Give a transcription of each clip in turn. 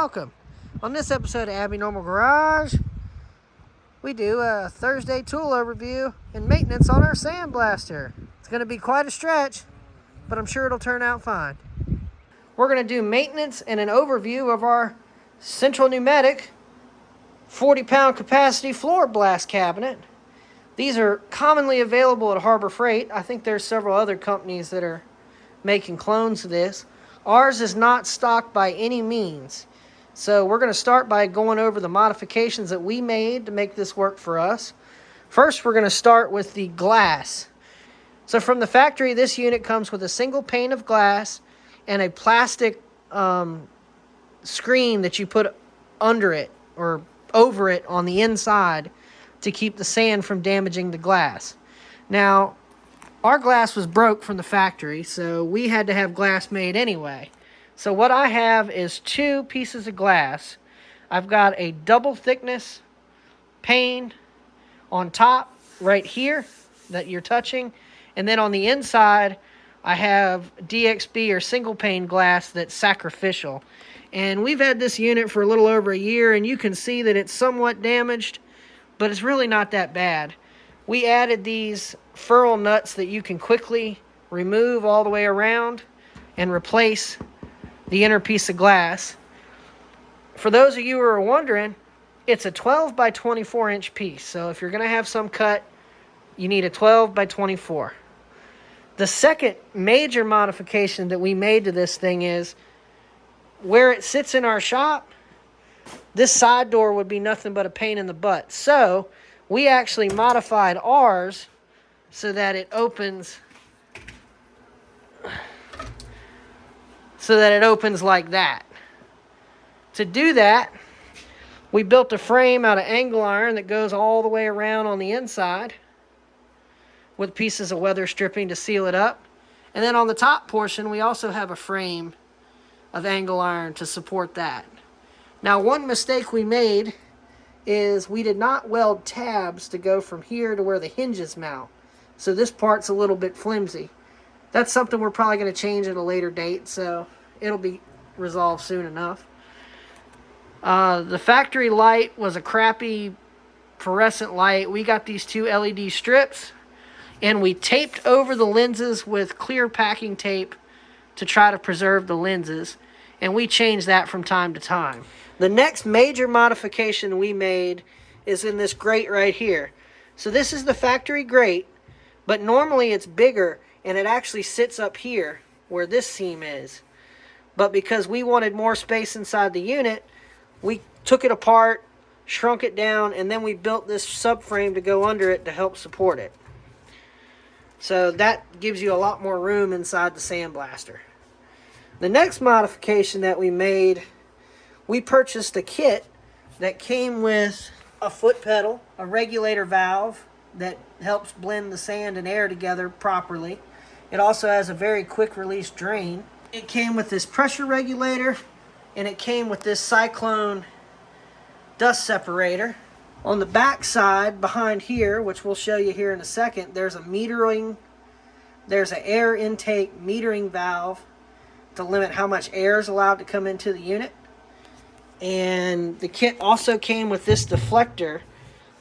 welcome. On this episode of Abby Normal Garage, we do a Thursday tool overview and maintenance on our sandblaster. It's going to be quite a stretch, but I'm sure it'll turn out fine. We're going to do maintenance and an overview of our Central Pneumatic 40-pound capacity floor blast cabinet. These are commonly available at Harbor Freight. I think there's several other companies that are making clones of this. Ours is not stocked by any means. So we're going to start by going over the modifications that we made to make this work for us. First, we're going to start with the glass. So from the factory, this unit comes with a single pane of glass and a plastic screen that you put under it or over it on the inside to keep the sand from damaging the glass. Now, our glass was broke from the factory, so we had to have glass made anyway. So what I have is two pieces of glass. I've got a double thickness pane on top right here that you're touching. And then on the inside, I have DXB or single pane glass that's sacrificial. And we've had this unit for a little over a year, and you can see that it's somewhat damaged, but it's really not that bad. We added these ferrule nuts that you can quickly remove all the way around and replace the inner piece of glass. For those of you who are wondering, it's a 12 by 24 inch piece. So if you're going to have some cut, you need a 12 by 24. The second major modification that we made to this thing is where it sits in our shop, this side door would be nothing but a pain in the butt. So we actually modified ours so that it opens like that. To do that, we built a frame out of angle iron that goes all the way around on the inside with pieces of weather stripping to seal it up. And then on the top portion, we also have a frame of angle iron to support that. Now, one mistake we made is we did not weld tabs to go from here to where the hinges mount. So this part's a little bit flimsy. That's something we're probably going to change at a later date, so it'll be resolved soon enough. The factory light was a crappy fluorescent light. We got these two LED strips, and we taped over the lenses with clear packing tape to try to preserve the lenses, and we change that from time to time. The next major modification we made is in this grate right here. So this is the factory grate, but normally it's bigger and it actually sits up here where this seam is. But because we wanted more space inside the unit, we took it apart, shrunk it down, and then we built this subframe to go under it to help support it. So that gives you a lot more room inside the sandblaster. The next modification that we made, we purchased a kit that came with a foot pedal, a regulator valve that helps blend the sand and air together properly. It also has a very quick release drain. It came with this pressure regulator, and it came with this Cyclone dust separator. On the back side, behind here, which we'll show you here in a second, there's an air intake metering valve to limit how much air is allowed to come into the unit. And the kit also came with this deflector,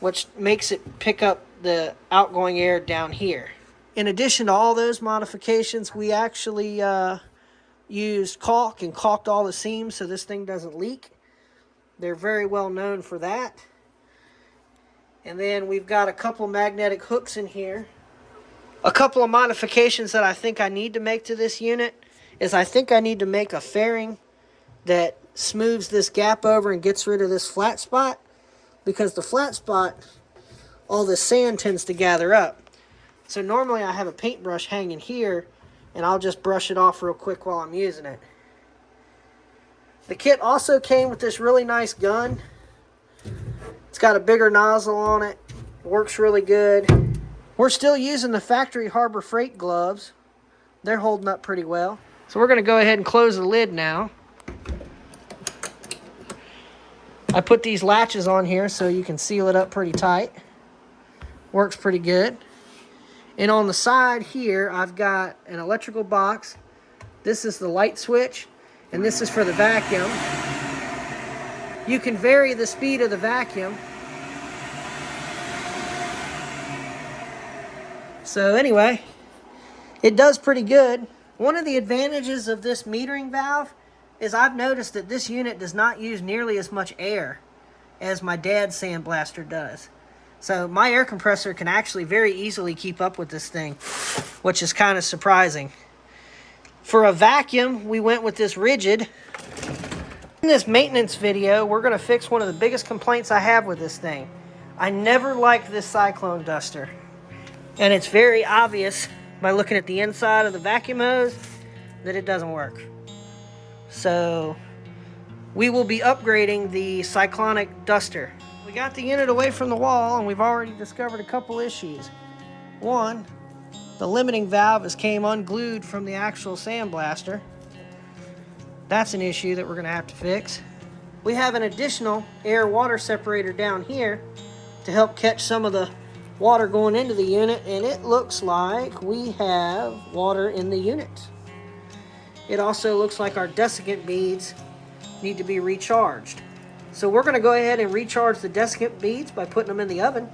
which makes it pick up the outgoing air down here. In addition to all those modifications, we actually used caulk and caulked all the seams so this thing doesn't leak. They're very well known for that. And then we've got a couple magnetic hooks in here. A couple of modifications that I think I need to make to this unit is I think I need to make a fairing that smooths this gap over and gets rid of this flat spot, because the flat spot, all the sand tends to gather up. So normally I have a paintbrush hanging here, and I'll just brush it off real quick while I'm using it. The kit also came with this really nice gun. It's got a bigger nozzle on it. Works really good. We're still using the factory Harbor Freight gloves. They're holding up pretty well. So we're going to go ahead and close the lid now. I put these latches on here so you can seal it up pretty tight. Works pretty good. And on the side here, I've got an electrical box. This is the light switch, and this is for the vacuum. You can vary the speed of the vacuum. So anyway, it does pretty good. One of the advantages of this metering valve is I've noticed that this unit does not use nearly as much air as my dad's sandblaster does. So my air compressor can actually very easily keep up with this thing, which is kind of surprising. For a vacuum, we went with this Ridgid. In this maintenance video, we're going to fix one of the biggest complaints I have with this thing. I never liked this Cyclone duster. And it's very obvious by looking at the inside of the vacuum hose that it doesn't work. So we will be upgrading the Cyclonic duster. We got the unit away from the wall and we've already discovered a couple issues. One, the limiting valve came unglued from the actual sandblaster. That's an issue that we're going to have to fix. We have an additional air-water separator down here to help catch some of the water going into the unit, and it looks like we have water in the unit. It also looks like our desiccant beads need to be recharged. So we're going to go ahead and recharge the desiccant beads by putting them in the oven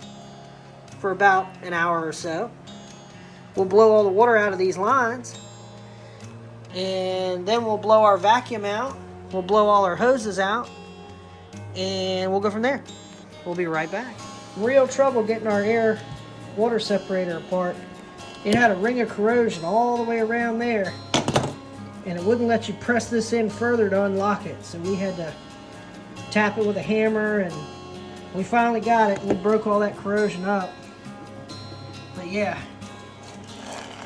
for about an hour or so. We'll blow all the water out of these lines, and then we'll blow our vacuum out. We'll blow all our hoses out, and we'll go from there. We'll be right back. Real trouble getting our air water separator apart. It had a ring of corrosion all the way around there, and it wouldn't let you press this in further to unlock it. So we had to tap it with a hammer, and we finally got it, and we broke all that corrosion up. But yeah,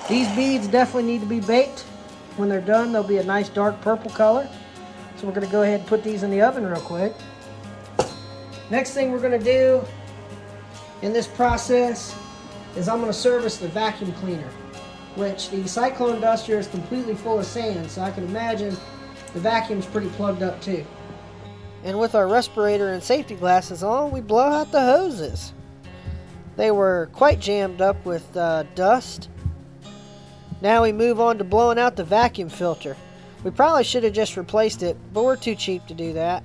these beads definitely need to be baked. When they're done, they'll be a nice dark purple color. So we're going to go ahead and put these in the oven real quick. Next thing we're going to do in this process is I'm going to service the vacuum cleaner, which the Cyclone duster is completely full of sand, so I can imagine the vacuum's pretty plugged up too. And with our respirator and safety glasses on, we blow out the hoses. They were quite jammed up with dust. Now we move on to blowing out the vacuum filter. We probably should have just replaced it, but we're too cheap to do that.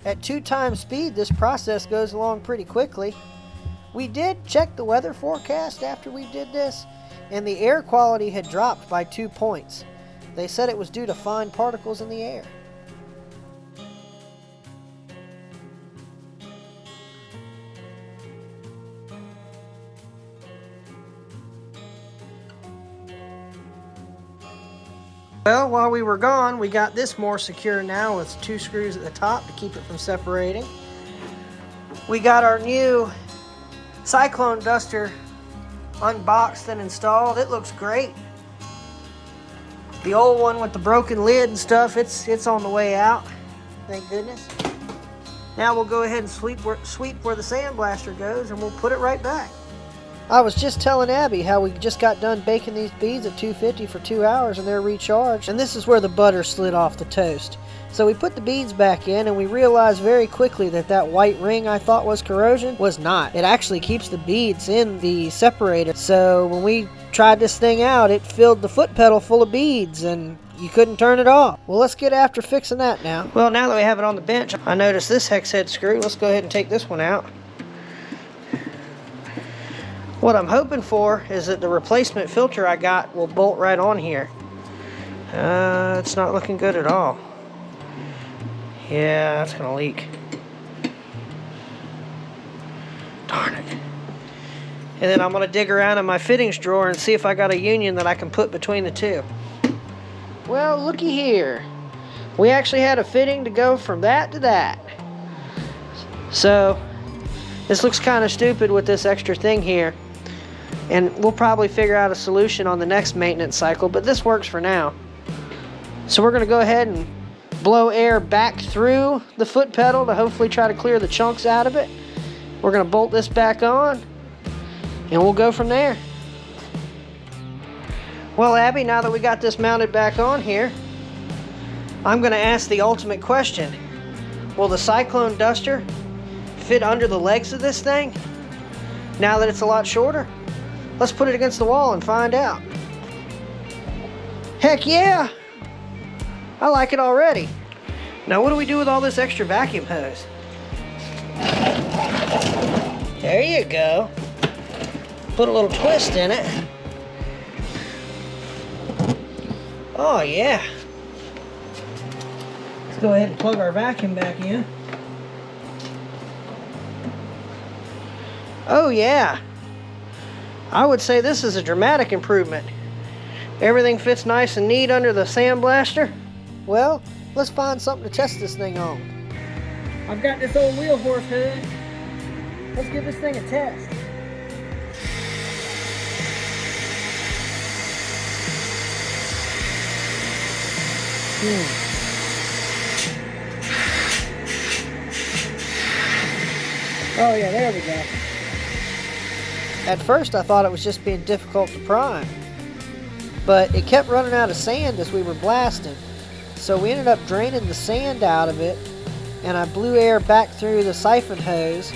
At 2 times speed, this process goes along pretty quickly. We did check the weather forecast after we did this, and the air quality had dropped by 2 points. They said it was due to fine particles in the air. Well, while we were gone, we got this more secure now with 2 screws at the top to keep it from separating. We got our new Cyclone duster unboxed and installed. It looks great. The old one with the broken lid and stuff, it's on the way out. Thank goodness. Now we'll go ahead and sweep where the sandblaster goes, and we'll put it right back. I was just telling Abby how we just got done baking these beads at 250 for 2 hours and they're recharged, and this is where the butter slid off the toast. So we put the beads back in, and we realized very quickly that that white ring I thought was corrosion was not. It actually keeps the beads in the separator. So when we tried this thing out, it filled the foot pedal full of beads and you couldn't turn it off. Well, let's get after fixing that now. Well, now that we have it on the bench, I noticed this hex head screw. Let's go ahead and take this one out. What I'm hoping for is that the replacement filter I got will bolt right on here. It's not looking good at all. Yeah, that's gonna leak. Darn it. And then I'm gonna dig around in my fittings drawer and see if I got a union that I can put between the two. Well, looky here. We actually had a fitting to go from that to that. So, this looks kind of stupid with this extra thing here. And we'll probably figure out a solution on the next maintenance cycle, but this works for now. So we're going to go ahead and blow air back through the foot pedal to hopefully try to clear the chunks out of it. We're going to bolt this back on, and we'll go from there. Well, Abby, now that we got this mounted back on here, I'm going to ask the ultimate question. Will the Cyclone duster fit under the legs of this thing now that it's a lot shorter? Let's put it against the wall and find out. Heck yeah! I like it already. Now what do we do with all this extra vacuum hose? There you go. Put a little twist in it. Oh yeah. Let's go ahead and plug our vacuum back in. Oh yeah. I would say this is a dramatic improvement. Everything fits nice and neat under the sandblaster. Well, let's find something to test this thing on. I've got this old wheel horse hood. Let's give this thing a test. Oh yeah, there we go. At first I thought it was just being difficult to prime, but it kept running out of sand as we were blasting. So we ended up draining the sand out of it, and I blew air back through the siphon hose,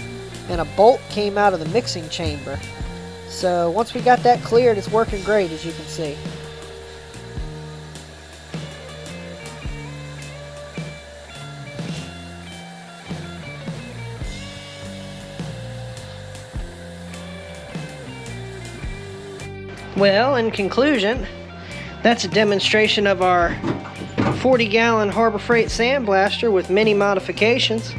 and a bolt came out of the mixing chamber. So once we got that cleared, it's working great, as you can see. Well, in conclusion, that's a demonstration of our 40-gallon Harbor Freight sandblaster with many modifications.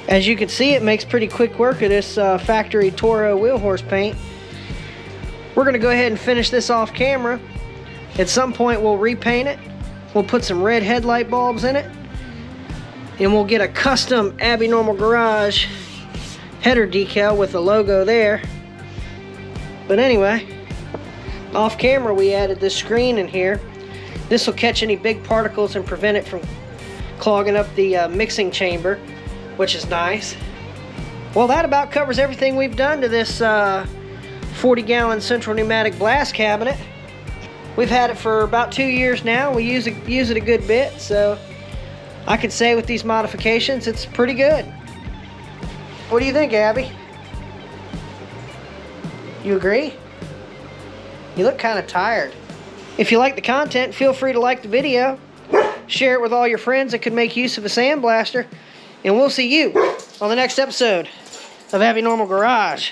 As you can see, it makes pretty quick work of this factory Toro wheel horse paint. We're going to go ahead and finish this off camera. At some point we'll repaint it. We'll put some red headlight bulbs in it, and we'll get a custom Abby Normal Garage header decal with the logo there. But anyway, off camera we added this screen in here. This will catch any big particles and prevent it from clogging up the mixing chamber, which is nice. Well, that about covers everything we've done to this 40-gallon Central Pneumatic blast cabinet. We've had it for about 2 years now. We use it a good bit, so I could say with these modifications it's pretty good. What do you think, Abby? You agree? You look kind of tired. If you like the content, feel free to like the video, share it with all your friends that could make use of a sandblaster, and we'll see you on the next episode of Abby Normal Garage.